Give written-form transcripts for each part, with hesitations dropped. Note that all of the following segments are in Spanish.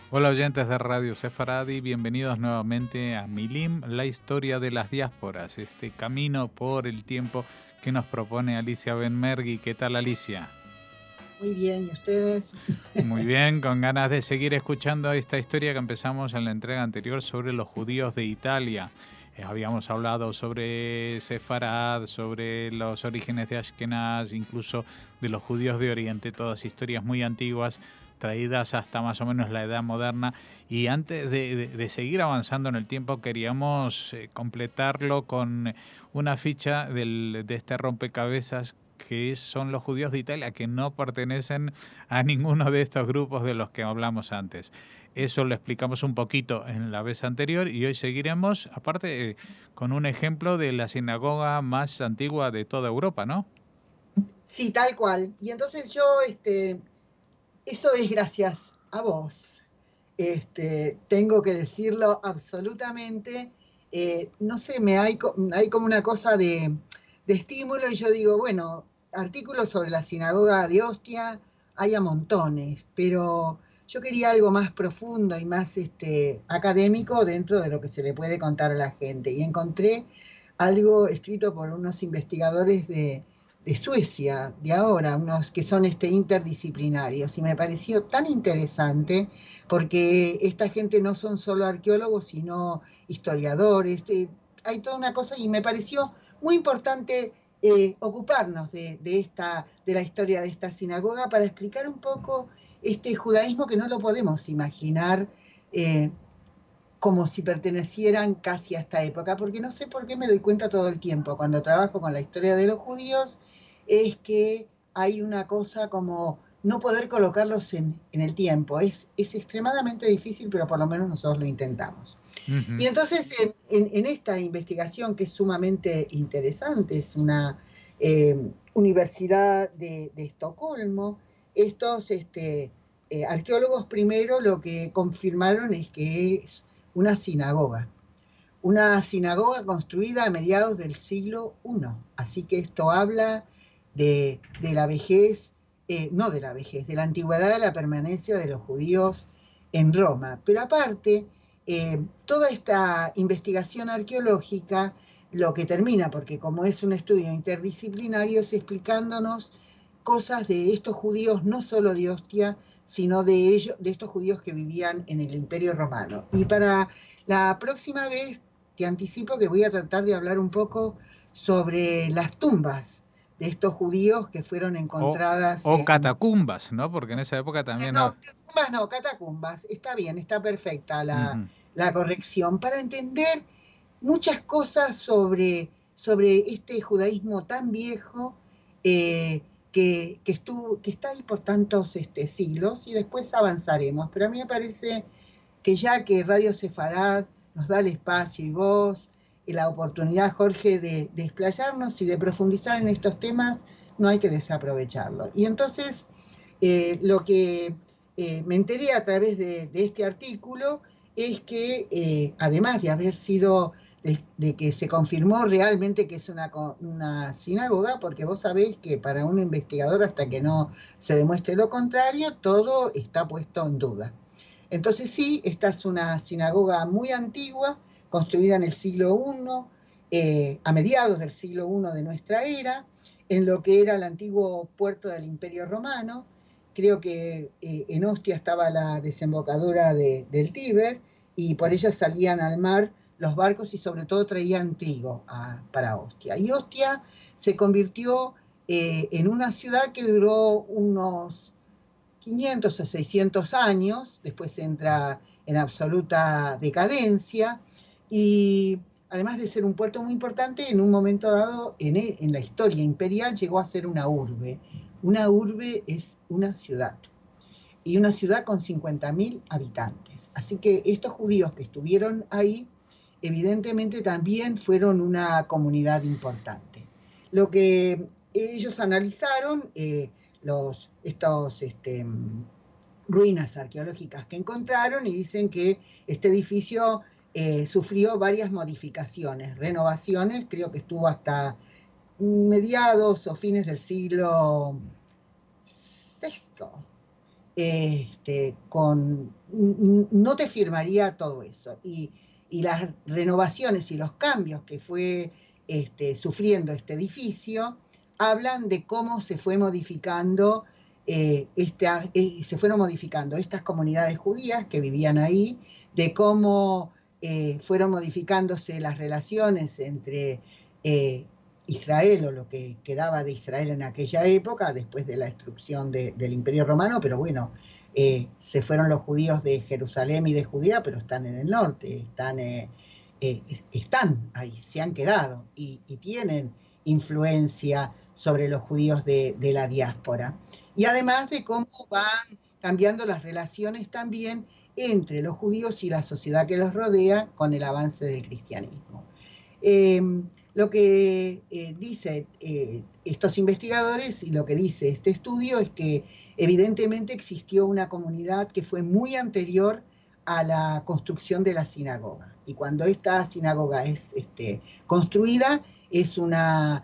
Hola oyentes de Radio Sefaradi, bienvenidos nuevamente a Milim, la historia de las diásporas, este camino por el tiempo que nos propone Alicia Benmergui. ¿Qué tal, Alicia? Muy bien, ¿y ustedes? Muy bien, con ganas de seguir escuchando esta historia que empezamos en la entrega anterior sobre los judíos de Italia. Habíamos hablado sobre Sefarad, sobre los orígenes de Ashkenaz, incluso de los judíos de Oriente, todas historias muy antiguas, traídas hasta más o menos la Edad Moderna. Y antes de seguir avanzando en el tiempo, queríamos completarlo con una ficha de este rompecabezas que son los judíos de Italia, que no pertenecen a ninguno de estos grupos de los que hablamos antes. Eso lo explicamos un poquito en la vez anterior y hoy seguiremos, aparte, con un ejemplo de la sinagoga más antigua de toda Europa, ¿no? Sí, tal cual. Y entonces yo, eso es gracias a vos. Tengo que decirlo absolutamente. No sé, hay como una cosa de estímulo y yo digo, bueno, artículos sobre la sinagoga de Ostia hay a montones, pero yo quería algo más profundo y más académico dentro de lo que se le puede contar a la gente. Y encontré algo escrito por unos investigadores de Suecia, de ahora, unos que son interdisciplinarios, y me pareció tan interesante porque esta gente no son solo arqueólogos, sino historiadores, hay toda una cosa, y me pareció muy importante ocuparnos de la historia de esta sinagoga para explicar un poco este judaísmo que no lo podemos imaginar como si pertenecieran casi a esta época, porque no sé por qué me doy cuenta todo el tiempo cuando trabajo con la historia de los judíos, es que hay una cosa como no poder colocarlos en el tiempo. Es extremadamente difícil, pero por lo menos nosotros lo intentamos. Y Uh-huh. entonces en esta investigación, que es sumamente interesante, es una universidad de Estocolmo, estos arqueólogos primero lo que confirmaron es que es una sinagoga construida a mediados del siglo I. Así que esto habla de la vejez, no de la vejez, de la antigüedad de la permanencia de los judíos en Roma. Pero aparte, toda esta investigación arqueológica lo que termina, porque como es un estudio interdisciplinario, es explicándonos cosas de estos judíos, no solo de Ostia, sino de estos judíos que vivían en el Imperio Romano. Y para la próxima vez te anticipo que voy a tratar de hablar un poco sobre las tumbas de estos judíos que fueron encontradas O en... catacumbas, ¿no? Porque en esa época también... No, tumbas no, catacumbas. Está bien, está perfecta Uh-huh. la corrección, para entender muchas cosas sobre este judaísmo tan viejo, que está ahí por tantos siglos, y después avanzaremos. Pero a mí me parece que ya que Radio Sefarad nos da el espacio y vos y la oportunidad, Jorge, de explayarnos y de profundizar en estos temas, no hay que desaprovecharlo. Y entonces lo que me enteré a través de este artículo es que además de haber sido, de que se confirmó realmente que es una sinagoga, porque vos sabés que para un investigador, hasta que no se demuestre lo contrario, todo está puesto en duda. Entonces sí, esta es una sinagoga muy antigua, construida en el siglo I, a mediados del siglo I de nuestra era, en lo que era el antiguo puerto del Imperio Romano. Creo que en Ostia estaba la desembocadura del Tíber, y por ella salían al mar los barcos y sobre todo traían trigo para Ostia. Y Ostia se convirtió en una ciudad que duró unos 500 o 600 años, después entra en absoluta decadencia, y además de ser un puerto muy importante, en un momento dado en la historia imperial llegó a ser una urbe. Una urbe es una ciudad, y una ciudad con 50.000 habitantes. Así que estos judíos que estuvieron ahí, evidentemente también fueron una comunidad importante. Lo que ellos analizaron, estos ruinas arqueológicas que encontraron, y dicen que este edificio sufrió varias modificaciones, renovaciones, creo que estuvo hasta mediados o fines del siglo VI, no te firmaría todo eso. Y las renovaciones y los cambios que fue sufriendo este edificio hablan de cómo se fue modificando, se fueron modificando estas comunidades judías que vivían ahí, de cómo fueron modificándose las relaciones entre Israel, o lo que quedaba de Israel en aquella época, después de la destrucción del Imperio Romano, pero bueno, se fueron los judíos de Jerusalén y de Judea, pero están en el norte, están ahí, se han quedado y tienen influencia sobre los judíos de la diáspora. Y además de cómo van cambiando las relaciones también entre los judíos y la sociedad que los rodea con el avance del cristianismo. Lo que dicen estos investigadores y lo que dice este estudio es que evidentemente existió una comunidad que fue muy anterior a la construcción de la sinagoga. Y cuando esta sinagoga es construida, es una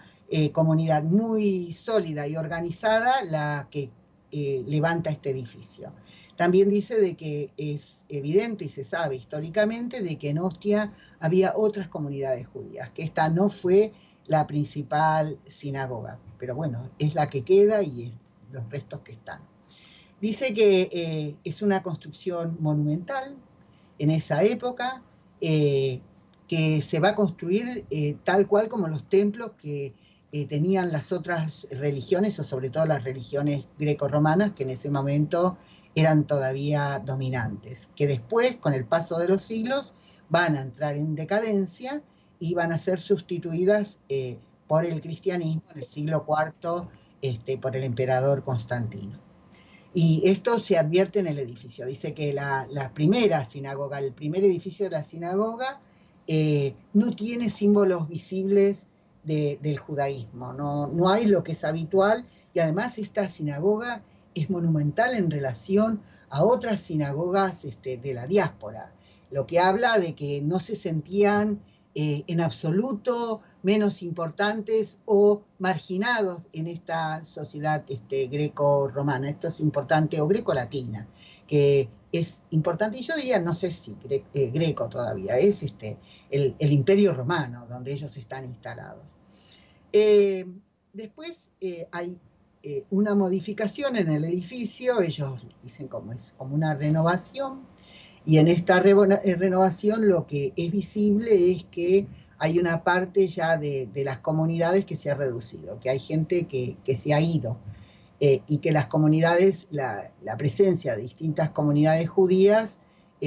comunidad muy sólida y organizada la que levanta este edificio. También dice de que es evidente y se sabe históricamente de que en Ostia había otras comunidades judías, que esta no fue la principal sinagoga, pero bueno, es la que queda y es los restos que están. Dice que es una construcción monumental en esa época, que se va a construir tal cual como los templos que tenían las otras religiones, o sobre todo las religiones greco-romanas, que en ese momento eran todavía dominantes, que después, con el paso de los siglos, van a entrar en decadencia y van a ser sustituidas por el cristianismo en el siglo IV, por el emperador Constantino. Y esto se advierte en el edificio. Dice que la primera sinagoga, el primer edificio de la sinagoga, no tiene símbolos visibles del judaísmo, no hay lo que es habitual, y además esta sinagoga es monumental en relación a otras sinagogas de la diáspora, lo que habla de que no se sentían en absoluto menos importantes o marginados en esta sociedad greco-romana. Esto es importante, o greco-latina, que es importante, y yo diría, no sé si greco todavía, es el Imperio Romano, donde ellos están instalados. Después hay una modificación en el edificio, ellos dicen es como una renovación, y en esta renovación lo que es visible es que hay una parte ya de las comunidades que se ha reducido, que hay gente que se ha ido, y que las comunidades, la presencia de distintas comunidades judías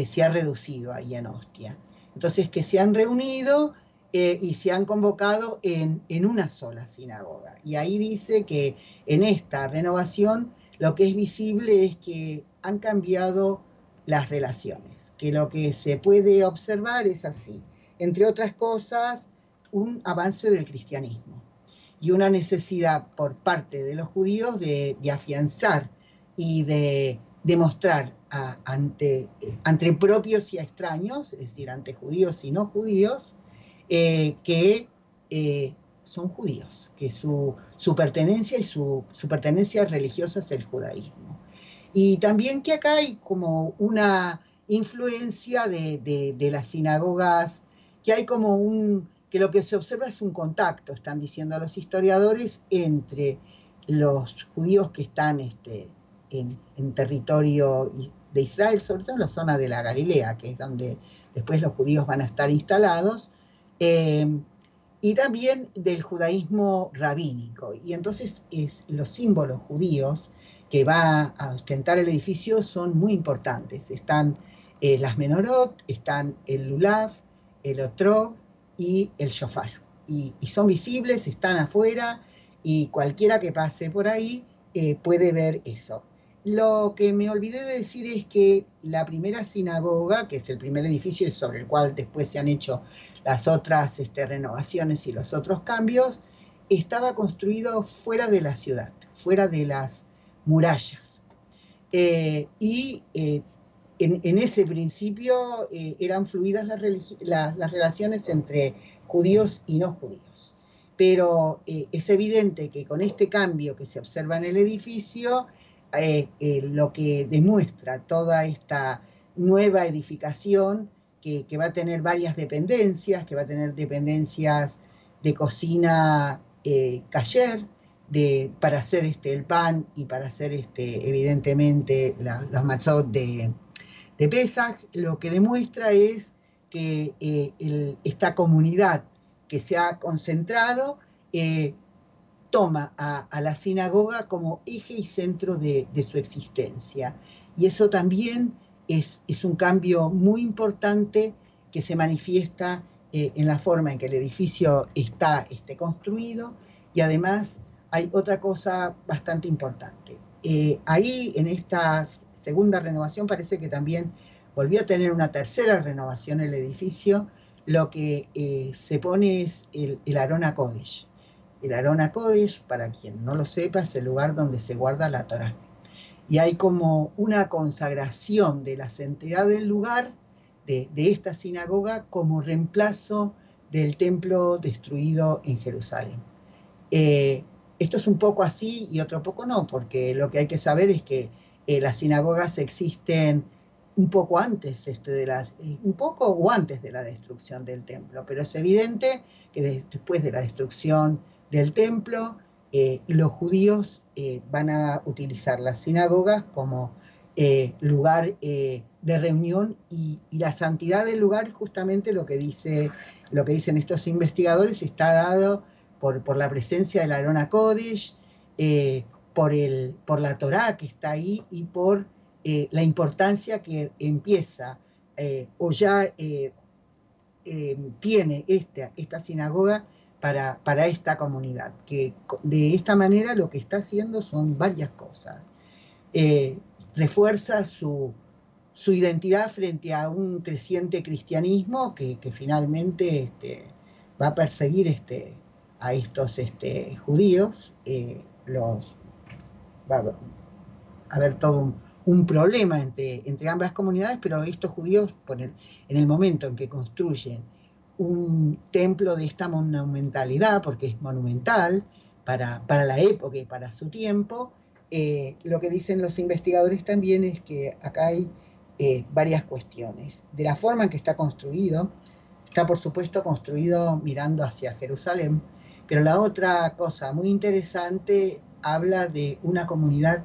se ha reducido ahí en Ostia. Entonces, que se han reunido y se han convocado en una sola sinagoga. Y ahí dice que en esta renovación lo que es visible es que han cambiado las relaciones, que lo que se puede observar es así. Entre otras cosas, un avance del cristianismo y una necesidad por parte de los judíos de afianzar y de demostrar ante propios y extraños, es decir, ante judíos y no judíos, que son judíos, que su pertenencia y su pertenencia religiosa es el judaísmo. Y también que acá hay como una influencia de las sinagogas, que hay como que lo que se observa es un contacto, están diciendo los historiadores, entre los judíos que están en territorio de Israel, sobre todo en la zona de la Galilea, que es donde después los judíos van a estar instalados, y también del judaísmo rabínico. Y entonces los símbolos judíos que va a ostentar el edificio son muy importantes. Están las menorot, están el lulav, el otrog y el shofar. Y son visibles, están afuera, y cualquiera que pase por ahí puede ver eso. Lo que me olvidé de decir es que la primera sinagoga, que es el primer edificio sobre el cual después se han hecho las otras renovaciones y los otros cambios, estaba construido fuera de la ciudad, fuera de las murallas. En ese principio eran fluidas las relaciones entre judíos y no judíos. Pero es evidente que con este cambio que se observa en el edificio, lo que demuestra toda esta nueva edificación que va a tener varias dependencias, que va a tener dependencias de cocina kasher, para hacer el pan y para hacer evidentemente los matzot de Pesach. Lo que demuestra es que esta comunidad que se ha concentrado toma a la sinagoga como eje y centro de su existencia. Y eso también es un cambio muy importante que se manifiesta en la forma en que el edificio está construido, y además hay otra cosa bastante importante. Ahí, en esta segunda renovación, parece que también volvió a tener una tercera renovación el edificio. Lo que se pone es el Arón HaKodesh. El Arón HaKodesh, para quien no lo sepa, es el lugar donde se guarda la Torá. Y hay como una consagración de la santidad del lugar, de esta sinagoga, como reemplazo del templo destruido en Jerusalén. Esto es un poco así y otro poco no, porque lo que hay que saber es que las sinagogas existen un poco antes un poco o antes de la destrucción del templo, pero es evidente que después de la destrucción del templo, los judíos van a utilizar las sinagogas como lugar de reunión, y la santidad del lugar, justamente lo que dicen estos investigadores, está dado por la presencia del Arón HaKodesh, por la Torá que está ahí, y por la importancia que empieza o ya tiene esta sinagoga para esta comunidad, que de esta manera lo que está haciendo son varias cosas. Refuerza su identidad frente a un creciente cristianismo que finalmente va a perseguir a estos judíos. Va a haber todo un problema entre ambas comunidades, pero estos judíos, en el momento en que construyen un templo de esta monumentalidad, porque es monumental para la época y para su tiempo, lo que dicen los investigadores también es que acá hay varias cuestiones. De la forma en que está construido, está por supuesto construido mirando hacia Jerusalén, pero la otra cosa muy interesante habla de una comunidad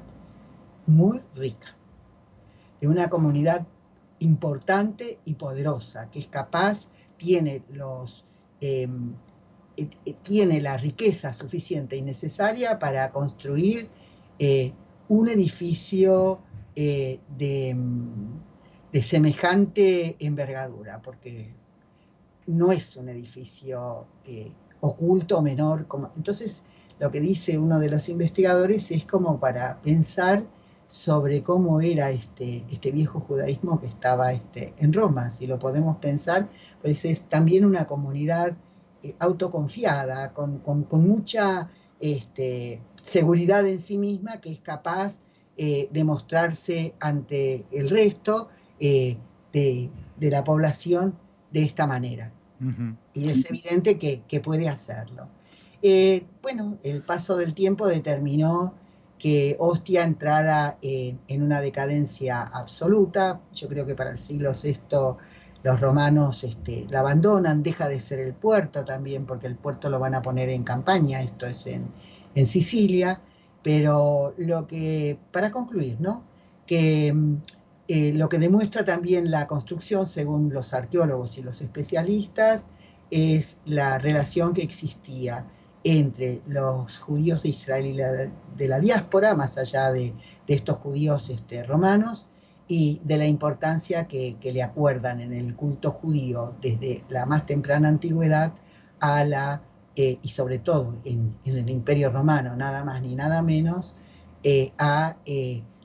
muy rica, de una comunidad importante y poderosa, que es capaz, tiene la riqueza suficiente y necesaria para construir un edificio de semejante envergadura, porque no es un edificio oculto o menor. Entonces, lo que dice uno de los investigadores es como para pensar sobre cómo era este viejo judaísmo que estaba en Roma. Si lo podemos pensar, pues es también una comunidad autoconfiada, con mucha seguridad en sí misma, que es capaz de mostrarse ante el resto de la población de esta manera. Uh-huh. Y es evidente que puede hacerlo. Bueno, el paso del tiempo determinó que Ostia entrara en una decadencia absoluta. Yo creo que para el siglo VI los romanos la abandonan, deja de ser el puerto también, porque el puerto lo van a poner en campaña, esto es en Sicilia. Pero para concluir, ¿no? Que lo que demuestra también la construcción, según los arqueólogos y los especialistas, es la relación que existía entre los judíos de Israel y de la diáspora, más allá de estos judíos romanos, y de la importancia que le acuerdan en el culto judío desde la más temprana antigüedad y sobre todo en el Imperio Romano, nada más ni nada menos, a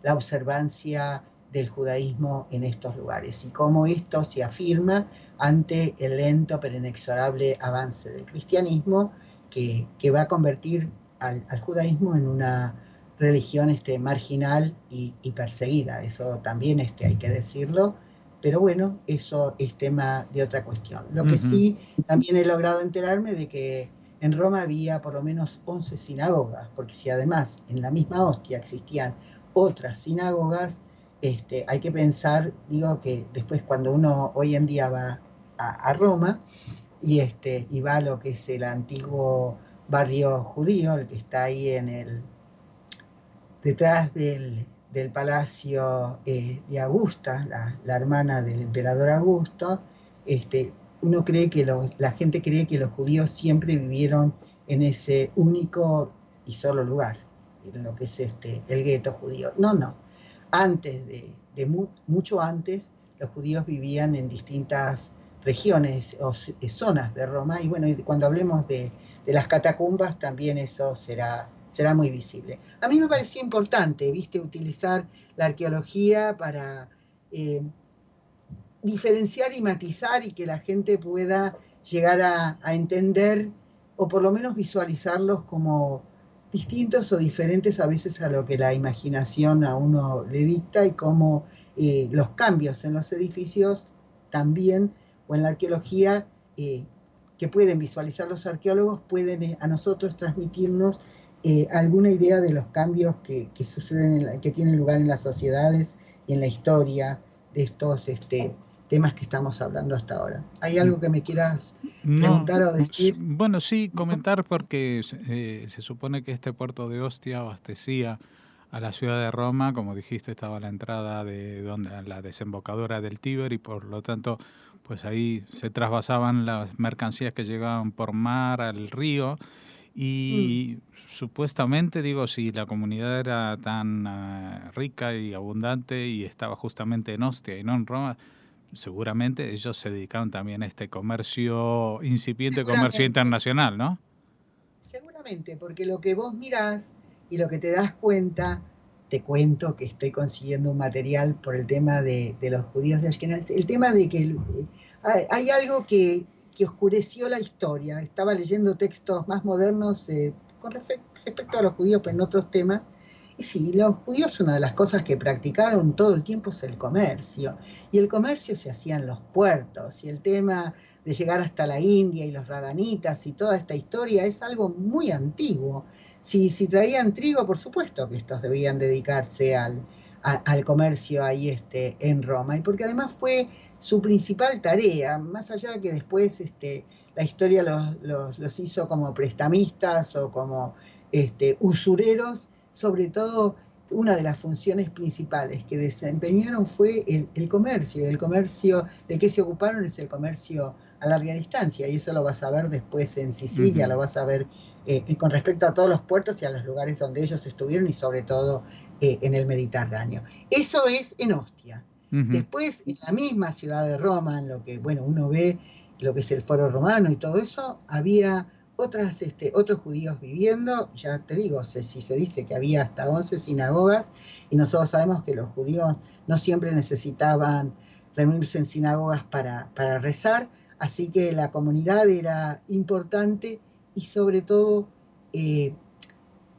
la observancia del judaísmo en estos lugares, y cómo esto se afirma ante el lento pero inexorable avance del cristianismo, que va a convertir al judaísmo en una religión marginal y perseguida. Eso también hay que decirlo, pero bueno, eso es tema de otra cuestión. Lo que sí, también he logrado enterarme de que en Roma había por lo menos 11 sinagogas, porque si además en la misma Ostia existían otras sinagogas, hay que pensar, digo, que después cuando uno hoy en día va a Roma y va a lo que es el antiguo barrio judío, el que está ahí detrás del palacio de Augusta, la hermana del emperador Augusto, uno cree que la gente cree que los judíos siempre vivieron en ese único y solo lugar, en lo que es el gueto judío. No. Antes mucho antes, los judíos vivían en distintas regiones o zonas de Roma, y bueno, cuando hablemos de las catacumbas también eso será muy visible. A mí me pareció importante, viste, utilizar la arqueología para diferenciar y matizar y que la gente pueda llegar a entender o por lo menos visualizarlos como distintos o diferentes a veces a lo que la imaginación a uno le dicta, y cómo los cambios en los edificios también, o en la arqueología, que pueden visualizar los arqueólogos, pueden a nosotros transmitirnos alguna idea de los cambios que suceden, que tienen lugar en las sociedades y en la historia de estos temas que estamos hablando hasta ahora. ¿Hay algo que me quieras preguntar o decir? Bueno, sí, comentar, porque se supone que este puerto de Ostia abastecía a la ciudad de Roma, como dijiste, estaba a la entrada de la desembocadura del Tíber, y por lo tanto, pues ahí se trasvasaban las mercancías que llegaban por mar al río. Y supuestamente, digo, si la comunidad era tan rica y abundante y estaba justamente en Ostia y no en Roma, seguramente ellos se dedicaban también a este comercio, incipiente comercio internacional, ¿no? Seguramente, porque lo que vos mirás y lo que te das cuenta, te cuento que estoy consiguiendo un material por el tema de los judíos de Ashkenaz, el tema de que hay algo que oscureció la historia. Estaba leyendo textos más modernos con respecto a los judíos, pero en otros temas. Y sí, los judíos, una de las cosas que practicaron todo el tiempo es el comercio. Y el comercio se hacía en los puertos. Y el tema de llegar hasta la India y los radanitas y toda esta historia es algo muy antiguo. Si traían trigo, por supuesto que estos debían dedicarse al comercio ahí en Roma. Y porque además fue su principal tarea, más allá de que después la historia los hizo como prestamistas o como usureros. Sobre todo, una de las funciones principales que desempeñaron fue el comercio. El comercio de que se ocuparon es el comercio a larga distancia, y eso lo vas a ver después en Sicilia, lo vas a ver con respecto a todos los puertos y a los lugares donde ellos estuvieron, y sobre todo en el Mediterráneo. Eso es en Ostia. Después, en la misma ciudad de Roma, en lo que, bueno, uno ve lo que es el Foro Romano y todo eso, había otros judíos viviendo. Ya te digo, si se dice que había hasta 11 sinagogas, y nosotros sabemos que los judíos no siempre necesitaban reunirse en sinagogas para rezar, así que la comunidad era importante y sobre todo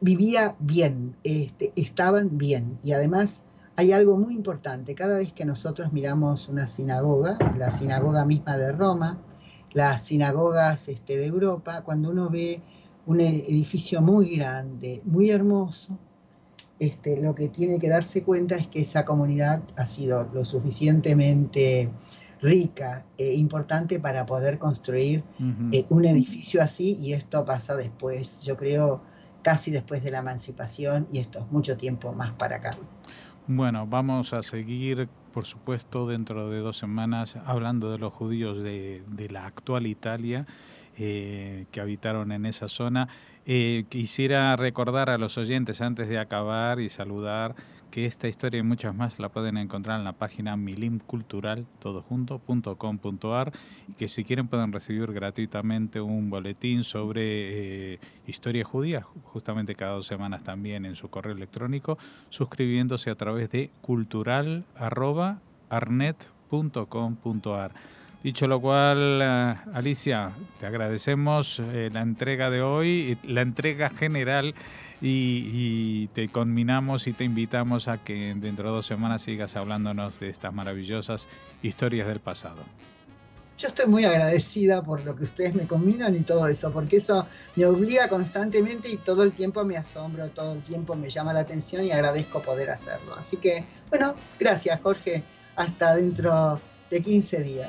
vivía bien, estaban bien. Y además hay algo muy importante: cada vez que nosotros miramos una sinagoga, la sinagoga misma de Roma, las sinagogas de Europa, cuando uno ve un edificio muy grande, muy hermoso, lo que tiene que darse cuenta es que esa comunidad ha sido lo suficientemente rica e importante para poder construir un edificio así, y esto pasa después, yo creo, casi después de la emancipación, y esto es mucho tiempo más para acá. Bueno, vamos a seguir, por supuesto, dentro de 2 semanas hablando de los judíos de la actual Italia que habitaron en esa zona. Quisiera recordar a los oyentes, antes de acabar, y saludar, que esta historia y muchas más la pueden encontrar en la página milimcultural.com.ar, y que si quieren pueden recibir gratuitamente un boletín sobre historia judía, justamente cada 2 semanas también, en su correo electrónico, suscribiéndose a través de cultural@arnet.com.ar. Dicho lo cual, Alicia, te agradecemos la entrega de hoy, la entrega general, y te conminamos y te invitamos a que dentro de 2 semanas sigas hablándonos de estas maravillosas historias del pasado. yo estoy muy agradecida por lo que ustedes me combinan y todo eso, porque eso me obliga constantemente y todo el tiempo me asombro, todo el tiempo me llama la atención y agradezco poder hacerlo. Así que, bueno, gracias, Jorge. Hasta dentro de 15 días.